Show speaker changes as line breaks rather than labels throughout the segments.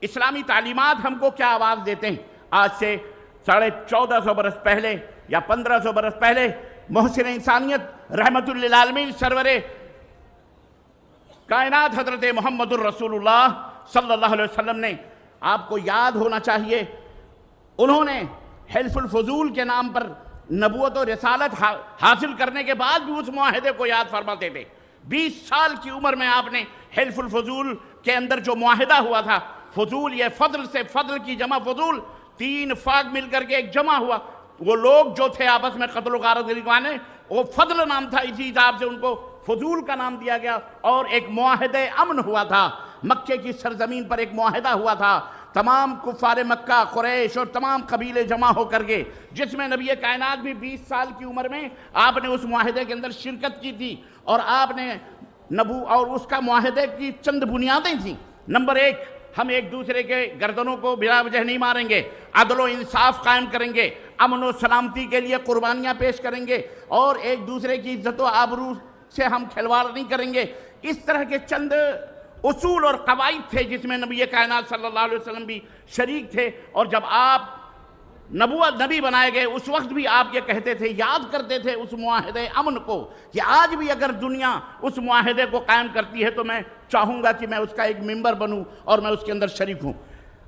اسلامی تعلیمات ہم کو کیا آواز دیتے ہیں؟ آج سے 1450 برس پہلے یا 1500 برس پہلے محسن انسانیت رحمت للعالمین سرور کائنات حضرت محمد الرسول اللہ صلی اللہ علیہ وسلم نے، آپ کو یاد ہونا چاہیے، انہوں نے حلف الفضول کے نام پر نبوت و رسالت حاصل کرنے کے بعد بھی اس معاہدے کو یاد فرماتے تھے۔ 20 سال کی عمر میں آپ نے حلف الفضول کے اندر جو معاہدہ ہوا تھا، فضول یہ فضل سے، فضل کی جمع فضول، 3 فاگ مل کر کے ایک جمع ہوا، وہ لوگ جو تھے آپس میں قتل و غارت گروانے، وہ فضل نام تھا، اسی حساب سے ان کو فضول کا نام دیا گیا، اور ایک معاہدہ امن ہوا تھا، مکے کی سرزمین پر ایک معاہدہ ہوا تھا، تمام کفار مکہ، قریش اور تمام قبیلے جمع ہو کر کے، جس میں نبی کائنات بھی 20 سال کی عمر میں آپ نے اس معاہدے کے اندر شرکت کی تھی، اور آپ نے اور اس کا معاہدے کی چند بنیادیں تھیں۔ نمبر 1، ہم ایک دوسرے کے گردنوں کو بلا وجہ نہیں ماریں گے، عدل و انصاف قائم کریں گے، امن و سلامتی کے لیے قربانیاں پیش کریں گے، اور ایک دوسرے کی عزت و آبرو سے ہم کھلواڑ نہیں کریں گے۔ اس طرح کے چند اصول اور قواعد تھے جس میں نبی کائنات صلی اللہ علیہ وسلم بھی شریک تھے، اور جب آپ نبی بنائے گئے اس وقت بھی آپ یہ کہتے تھے، یاد کرتے تھے اس معاہدے امن کو، کہ آج بھی اگر دنیا اس معاہدے کو قائم کرتی ہے تو میں چاہوں گا کہ میں اس کا ایک ممبر بنوں اور میں اس کے اندر شریک ہوں۔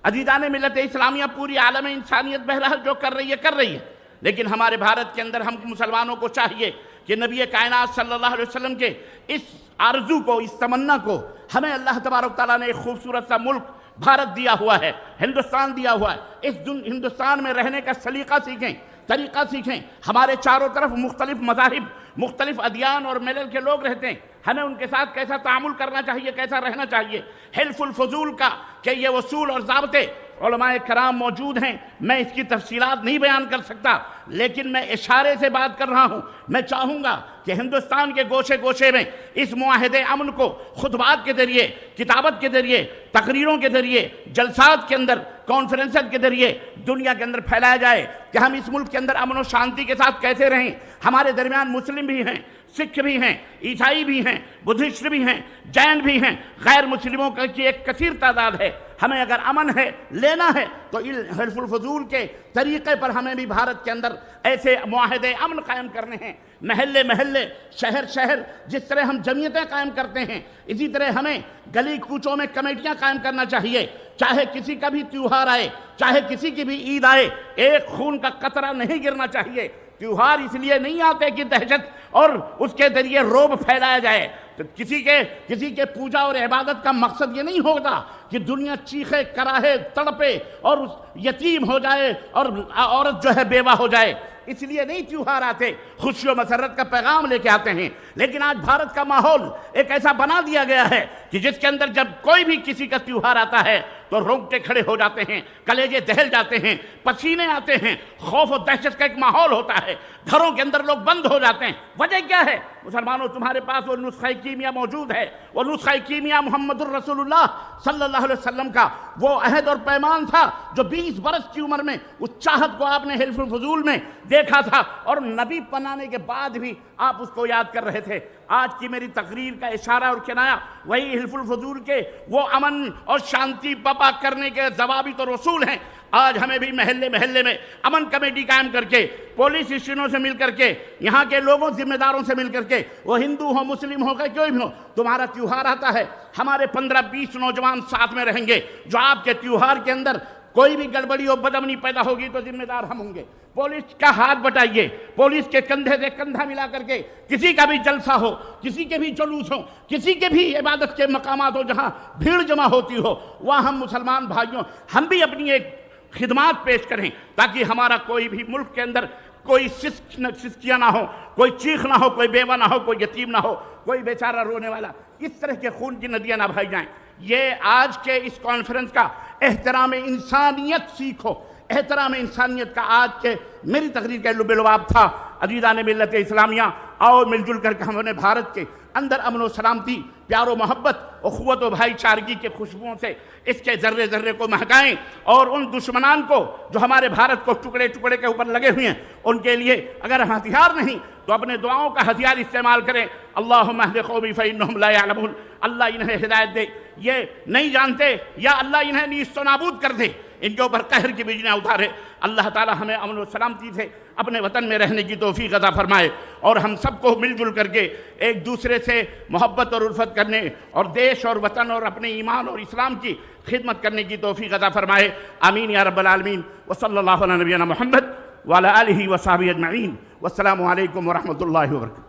عزیزان ملت اسلامیہ، پوری عالم انسانیت بہرحال جو کر رہی ہے، لیکن ہمارے بھارت کے اندر ہم مسلمانوں کو چاہیے کہ نبی کائنات صلی اللہ علیہ وسلم کے اس آرزو کو، اس تمنا کو، ہمیں اللہ تبارک تعالیٰ نے ایک خوبصورت سا ملک بھارت دیا ہوا ہے، ہندوستان دیا ہوا ہے، اس ہندوستان میں رہنے کا سلیقہ سیکھیں، طریقہ سیکھیں۔ ہمارے چاروں طرف مختلف مذاہب، مختلف ادیان اور ملل کے لوگ رہتے ہیں، ہمیں ان کے ساتھ کیسا تعامل کرنا چاہیے، کیسا رہنا چاہیے۔ حلف الفضول کا کہ یہ اصول اور ضابطے علماء کرام موجود ہیں، میں اس کی تفصیلات نہیں بیان کر سکتا، لیکن میں اشارے سے بات کر رہا ہوں۔ میں چاہوں گا کہ ہندوستان کے گوشے گوشے میں اس معاہدے امن کو خطبات کے ذریعے، کتابت کے ذریعے، تقریروں کے ذریعے، جلسات کے اندر، کانفرنسز کے ذریعے دنیا کے اندر پھیلایا جائے کہ ہم اس ملک کے اندر امن و شانتی کے ساتھ کیسے رہیں۔ ہمارے درمیان مسلم بھی ہیں، سکھ بھی ہیں، عیسائی بھی ہیں، بدھسٹ بھی ہیں، جین بھی ہیں، غیر مسلموں کی ایک کثیر تعداد ہے۔ ہمیں اگر امن ہے، لینا ہے، تو حلف الفضول کے طریقے پر ہمیں بھی بھارت کے اندر ایسے معاہدے امن قائم کرنے ہیں۔ محلے محلے، شہر شہر، جس طرح ہم جمعیتیں قائم کرتے ہیں، اسی طرح ہمیں گلی کوچوں میں کمیٹیاں قائم کرنا چاہیے۔ چاہے کسی کا بھی تیوہار آئے، چاہے کسی کی بھی عید آئے، ایک خون کا قطرہ نہیں گرنا چاہیے۔ تیوہار اس لیے نہیں آتے کہ دہشت اور اس کے ذریعے رعب پھیلایا جائے، تو کسی کے پوجا اور عبادت کا مقصد یہ نہیں ہوگا کہ دنیا چیخے، کراہے، تڑپے اور یتیم ہو جائے اور عورت جو ہے بیوہ ہو جائے۔ اس لیے نہیں تیوہار آتے، خوشی و مسرت کا پیغام لے کے آتے ہیں۔ لیکن آج بھارت کا ماحول ایک ایسا بنا دیا گیا ہے کہ جس کے اندر جب کوئی بھی کسی کا تیوہار آتا ہے تو رونگٹے کھڑے ہو جاتے ہیں، کلیجے دہل جاتے ہیں، پسینے آتے ہیں، خوف و دہشت کا ایک ماحول ہوتا ہے، گھروں کے اندر لوگ بند ہو جاتے ہیں۔ وجہ کیا ہے؟ مسلمانوں، تمہارے پاس وہ نسخہ کیمیا موجود ہے، وہ نسخہ کیمیا محمد الرسول اللہ صلی اللہ علیہ وسلم کا وہ عہد اور پیمان تھا جو 20 برس کی عمر میں اس چاہت کو آپ نے حلف الفضول میں دیکھا تھا، اور نبی بنانے کے بعد بھی آپ اس کو یاد کر رہے تھے۔ آج کی میری تقریر کا اشارہ اور کنایہ وہی حلف الفضول کے وہ امن اور شانتی برپا کرنے کے ضوابط اور اصول ہیں۔ آج ہمیں بھی محلے محلے میں امن کمیٹی قائم کر کے، پولیس اسٹیشنوں سے مل کر کے، یہاں کے لوگوں ذمہ داروں سے مل کر کے، وہ ہندو ہو، مسلم ہو گئے، کوئی بھی ہو، تمہارا تیوہار آتا ہے، ہمارے 15-20 نوجوان ساتھ میں رہیں گے، جو آپ کے تیوہار کے اندر کوئی بھی گڑبڑی اور بدامنی پیدا ہوگی تو ذمہ دار ہم ہوں گے۔ پولیس کا ہاتھ بٹائیے، پولیس کے کندھے سے کندھا ملا کر کے، کسی کا بھی جلسہ ہو، کسی کے بھی جلوس ہو، کسی کے بھی عبادت کے مقامات ہو جہاں بھیڑ جمع ہوتی ہو، وہاں ہم مسلمان بھائیوں ہم بھی اپنی ایک خدمات پیش کریں، تاکہ ہمارا کوئی بھی ملک کے اندر کوئی سسکیاں نہ ہو، کوئی چیخ نہ ہو، کوئی بیوہ نہ ہو، کوئی یتیم نہ ہو، کوئی بیچارہ رونے والا، اس طرح کے خون کی ندیاں نہ بہائی جائیں۔ یہ آج کے اس کانفرنس کا احترام انسانیت سیکھو، احترام انسانیت کا آج کے میری تقریر کا لب لباب تھا۔ عزیزان ملت اسلامیہ، آؤ مل جل کر کے ہم نے بھارت کے اندر امن و سلامتی، پیار و محبت، اخوت و بھائی چارگی کے خوشبوؤں سے اس کے ذرے ذرے کو مہکائیں، اور ان دشمنان کو جو ہمارے بھارت کو ٹکڑے ٹکڑے کے اوپر لگے ہوئے ہیں، ان کے لیے اگر ہتھیار نہیں تو اپنے دعاؤں کا ہتھیار استعمال کریں۔ اللہم اہد قومی فإنہم لا یعلمون، اللہ انہیں ہدایت دے یہ نہیں جانتے یا اللہ انہیں نیست و نابود کر دے، ان کے اوپر قہر کی بجلیاں اتارے۔ اللہ تعالی ہمیں امن و سلامتی سے اپنے وطن میں رہنے کی توفیق عطا فرمائے، اور ہم سب کو مل جل کر کے ایک دوسرے سے محبت اور الفت کرنے اور دیش اور وطن اور اپنے ایمان اور اسلام کی خدمت کرنے کی توفیق عطا فرمائے۔ آمین یا رب العالمین۔ وصلی اللہ علی نبینا محمد وعلی آلہ وصحبہ اجمعین۔ والسلام علیکم ورحمۃ اللہ وبرکاتہ۔